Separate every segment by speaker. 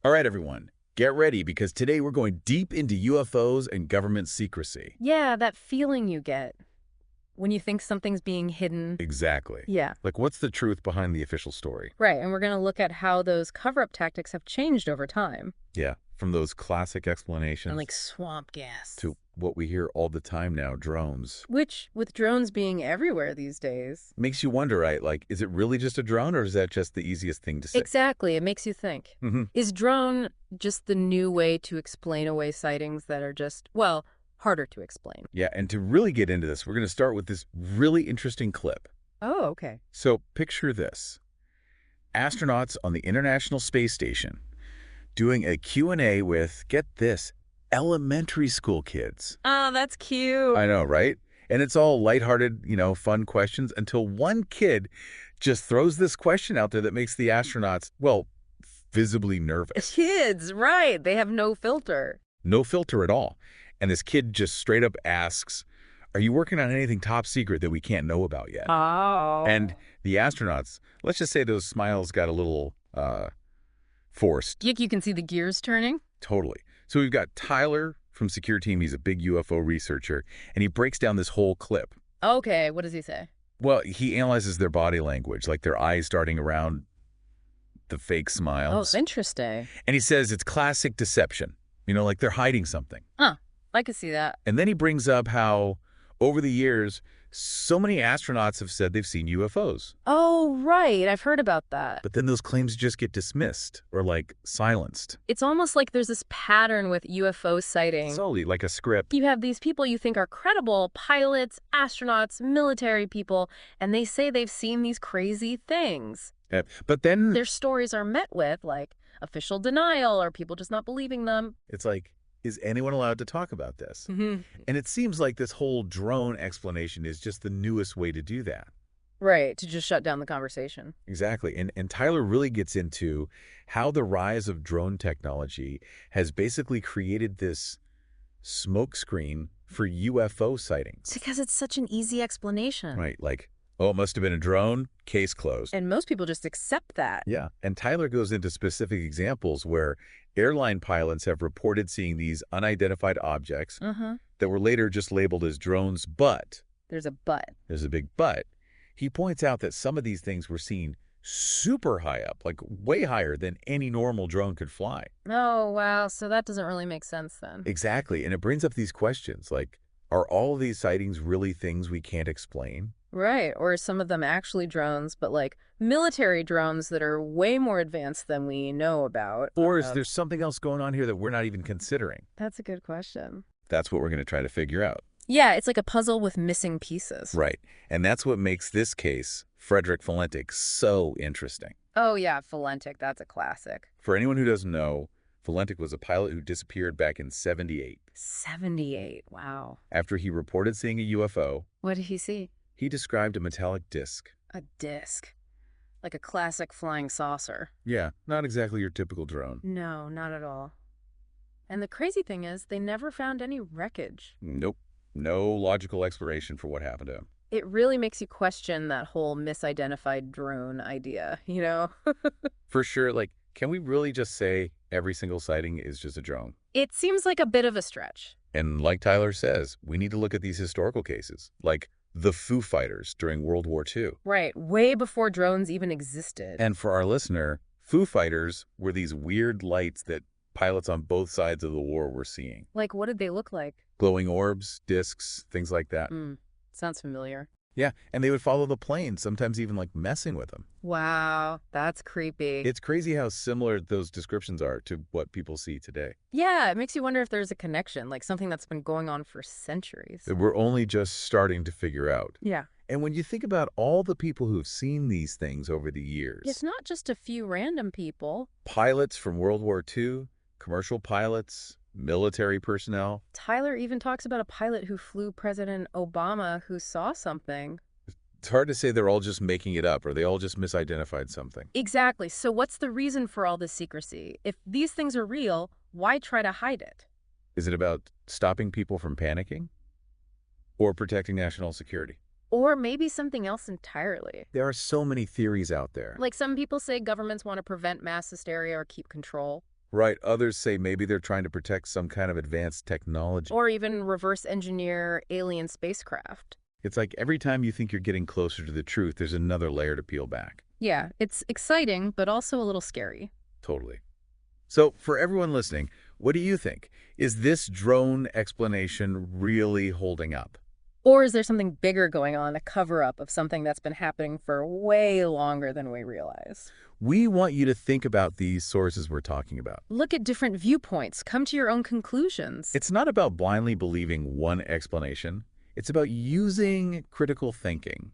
Speaker 1: All right, everyone, get ready because today we're going deep into UFOs and government secrecy.
Speaker 2: Yeah, that feeling you get when you think something's being hidden.
Speaker 1: Exactly.
Speaker 2: Yeah,
Speaker 1: Like, what's the truth behind the official story?
Speaker 2: right. And we're going to look at how those cover-up tactics have changed over time.
Speaker 1: Yeah, from those classic
Speaker 2: And
Speaker 1: explanations
Speaker 2: like swamp gas.
Speaker 1: to what we hear all the time now, drones.
Speaker 2: Which, with drones being everywhere these days.
Speaker 1: Makes you wonder, right? Like, is it really just a drone or is that just the easiest thing to say?
Speaker 2: Exactly. It makes you think. Is drone just the new way to explain away sightings that are just, well, harder to explain?
Speaker 1: Yeah, and to really get into this, we're going to start with this really interesting clip.
Speaker 2: Oh, okay.
Speaker 1: So picture this. Astronauts on the International Space Station doing a Q&A with, get this, elementary school kids.
Speaker 2: Oh, that's cute.
Speaker 1: I know, right? And it's all lighthearted, fun questions until one kid just throws this question out there that makes the astronauts, well, visibly nervous.
Speaker 2: Kids, right. They have no filter.
Speaker 1: No filter at all. And this kid just straight up asks, are you working on anything top secret that we can't know about yet?
Speaker 2: Oh.
Speaker 1: And the astronauts, let's just say those smiles got a little forced.
Speaker 2: You can see the gears turning.
Speaker 1: Totally. So we've got Tyler from Secure Team. He's a big UFO researcher, and he breaks down this whole clip.
Speaker 2: Okay, what does he say?
Speaker 1: Well, he analyzes their body language, like their eyes darting around the fake smiles.
Speaker 2: Oh, interesting.
Speaker 1: And he says it's classic deception, like they're hiding something.
Speaker 2: Huh, I could see that.
Speaker 1: And then he brings up how, over the years, so many astronauts have said they've seen UFOs.
Speaker 2: Oh, right, I've heard about that.
Speaker 1: But then those claims just get dismissed or, silenced.
Speaker 2: It's almost like there's this pattern with UFO sightings.
Speaker 1: Solely like a script.
Speaker 2: You have these people you think are credible, pilots, astronauts, military people, and they say they've seen these crazy things.
Speaker 1: But then
Speaker 2: Their stories are met with, official denial or people just not believing them.
Speaker 1: it's like, is anyone allowed to talk about this?
Speaker 2: Mm-hmm.
Speaker 1: And it seems like this whole drone explanation is just the newest way to do that.
Speaker 2: Right, to just shut down the conversation.
Speaker 1: Exactly. And Tyler really gets into how the rise of drone technology has basically created this smokescreen for UFO sightings.
Speaker 2: Because it's such an easy explanation.
Speaker 1: Right, like, oh, it must have been a drone, case closed.
Speaker 2: And most people just accept that.
Speaker 1: Yeah, and Tyler goes into specific examples where airline pilots have reported seeing these unidentified objects that were later just labeled as drones, but
Speaker 2: There's a but.
Speaker 1: there's a big but. He points out that some of these things were seen super high up, like way higher than any normal drone could fly.
Speaker 2: Oh, wow. So that doesn't really make sense then.
Speaker 1: Exactly, and it brings up these questions like, are all of these sightings really things we can't explain?
Speaker 2: Right. Or are some of them actually drones, but military drones that are way more advanced than we know about?
Speaker 1: Or is there something else going on here that we're not even considering?
Speaker 2: That's a good question.
Speaker 1: That's what we're going to try to figure out.
Speaker 2: Yeah, it's like a puzzle with missing pieces.
Speaker 1: Right. And that's what makes this case, Frederick Valentic, so interesting.
Speaker 2: Oh, yeah, Valentic. That's a classic.
Speaker 1: For anyone who doesn't know, Valentic was a pilot who disappeared back in 78.
Speaker 2: 78. Wow.
Speaker 1: After he reported seeing a UFO,
Speaker 2: What did he see?
Speaker 1: he described a metallic disc.
Speaker 2: A disc. Like a classic flying saucer.
Speaker 1: Yeah, not exactly your typical drone.
Speaker 2: No, not at all. And the crazy thing is, they never found any wreckage.
Speaker 1: Nope. No logical explanation for what happened to him.
Speaker 2: It really makes you question that whole misidentified drone idea, you know?
Speaker 1: For sure, can we really just say every single sighting is just a drone?
Speaker 2: It seems like a bit of a stretch.
Speaker 1: And like Tyler says, we need to look at these historical cases, like the Foo Fighters during World War II.
Speaker 2: Right, way before drones even existed.
Speaker 1: And for our listener, Foo Fighters were these weird lights that pilots on both sides of the war were seeing.
Speaker 2: Like, what did they look like?
Speaker 1: Glowing orbs, discs, things like that.
Speaker 2: Sounds familiar.
Speaker 1: Yeah, and they would follow the plane, sometimes even messing with them.
Speaker 2: Wow, that's creepy.
Speaker 1: It's crazy how similar those descriptions are to what people see today.
Speaker 2: Yeah, it makes you wonder if there's a connection, like something that's been going on for centuries.
Speaker 1: That we're only just starting to figure out.
Speaker 2: Yeah.
Speaker 1: And when you think about all the people who've seen these things over the years.
Speaker 2: It's not just a few random people.
Speaker 1: Pilots from World War II, commercial pilots, military personnel.
Speaker 2: Tyler even talks about a pilot who flew President Obama who saw something.
Speaker 1: It's hard to say they're all just making it up or they all just misidentified something.
Speaker 2: Exactly. So what's the reason for all this secrecy? If these things are real, why try to hide it?
Speaker 1: Is it about stopping people from panicking? Or protecting national security?
Speaker 2: Or maybe something else entirely.
Speaker 1: There are so many theories out there.
Speaker 2: Like some people say governments want to prevent mass hysteria or keep control.
Speaker 1: Right, others say maybe they're trying to protect some kind of advanced technology.
Speaker 2: Or even reverse engineer alien spacecraft.
Speaker 1: It's like every time you think you're getting closer to the truth, there's another layer to peel back.
Speaker 2: Yeah, it's exciting, but also a little scary.
Speaker 1: Totally. So, for everyone listening, what do you think? Is this drone explanation really holding up?
Speaker 2: Or is there something bigger going on, a cover-up of something that's been happening for way longer than we realize?
Speaker 1: We want you to think about these sources we're talking about.
Speaker 2: Look at different viewpoints. Come to your own conclusions.
Speaker 1: It's not about blindly believing one explanation. It's about using critical thinking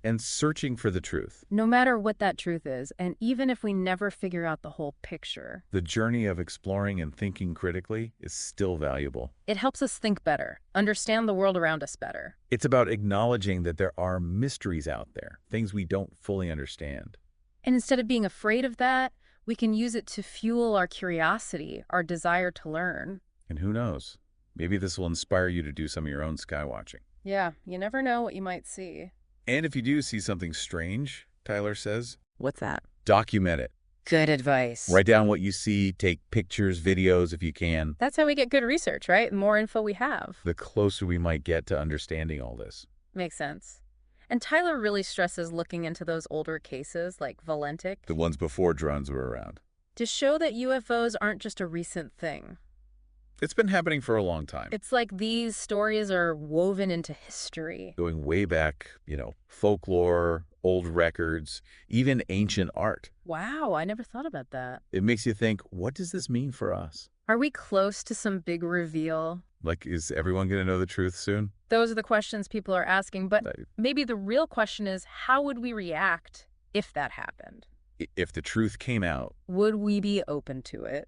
Speaker 1: and searching for the truth.
Speaker 2: No matter what that truth is, and even if we never figure out the whole picture,
Speaker 1: The journey of exploring and thinking critically is still valuable.
Speaker 2: it helps us think better, understand the world around us better.
Speaker 1: It's about acknowledging that there are mysteries out there, things we don't fully understand.
Speaker 2: And instead of being afraid of that, we can use it to fuel our curiosity, our desire to learn.
Speaker 1: And who knows? Maybe this will inspire you to do some of your own sky watching.
Speaker 2: Yeah, you never know what you might see.
Speaker 1: And if you do see something strange, Tyler says,
Speaker 2: What's that?
Speaker 1: document it.
Speaker 2: Good advice.
Speaker 1: Write down what you see, take pictures, videos if you can.
Speaker 2: That's how we get good research, right? The more info we have.
Speaker 1: The closer we might get to understanding all this.
Speaker 2: Makes sense. And Tyler really stresses looking into those older cases like Valentic
Speaker 1: The ones before drones were around.
Speaker 2: to show that UFOs aren't just a recent thing.
Speaker 1: It's been happening for a long time.
Speaker 2: It's like these stories are woven into history.
Speaker 1: Going way back, folklore, old records, even ancient art.
Speaker 2: Wow, I never thought about that.
Speaker 1: It makes you think, what does this mean for us?
Speaker 2: Are we close to some big reveal?
Speaker 1: Like, is everyone going to know the truth soon?
Speaker 2: Those are the questions people are asking, but
Speaker 1: I-
Speaker 2: maybe the real question is, how would we react if that happened?
Speaker 1: If the truth came out,
Speaker 2: Would we be open to it?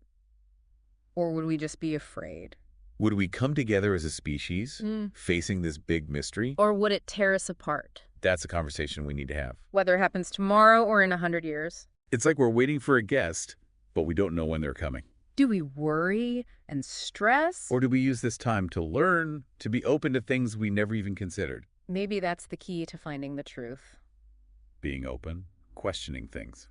Speaker 2: Or would we just be afraid?
Speaker 1: would we come together as a species,
Speaker 2: Mm.
Speaker 1: facing this big mystery?
Speaker 2: Or would it tear us apart?
Speaker 1: That's a conversation we need to have.
Speaker 2: Whether it happens tomorrow or in 100 years.
Speaker 1: It's like we're waiting for a guest, but we don't know when they're coming.
Speaker 2: Do we worry and stress?
Speaker 1: Or do we use this time to learn, to be open to things we never even considered?
Speaker 2: Maybe that's the key to finding the truth.
Speaker 1: Being open, questioning things.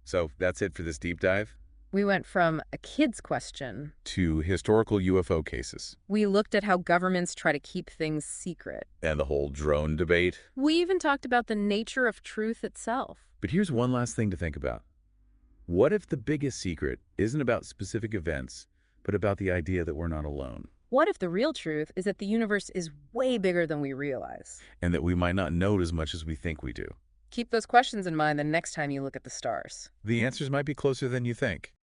Speaker 1: So that's it for this deep dive.
Speaker 2: We went from a kid's question.
Speaker 1: To historical UFO cases
Speaker 2: We looked at how governments try to keep things secret.
Speaker 1: and the whole drone debate.
Speaker 2: We even talked about the nature of truth itself.
Speaker 1: But here's one last thing to think about. What if the biggest secret isn't about specific events, but about the idea that we're not alone?
Speaker 2: What if the real truth is that the universe is way bigger than we realize?
Speaker 1: And that we might not know as much as we think we do?
Speaker 2: Keep those questions in mind the next time you look at the stars.
Speaker 1: The answers might be closer than you think.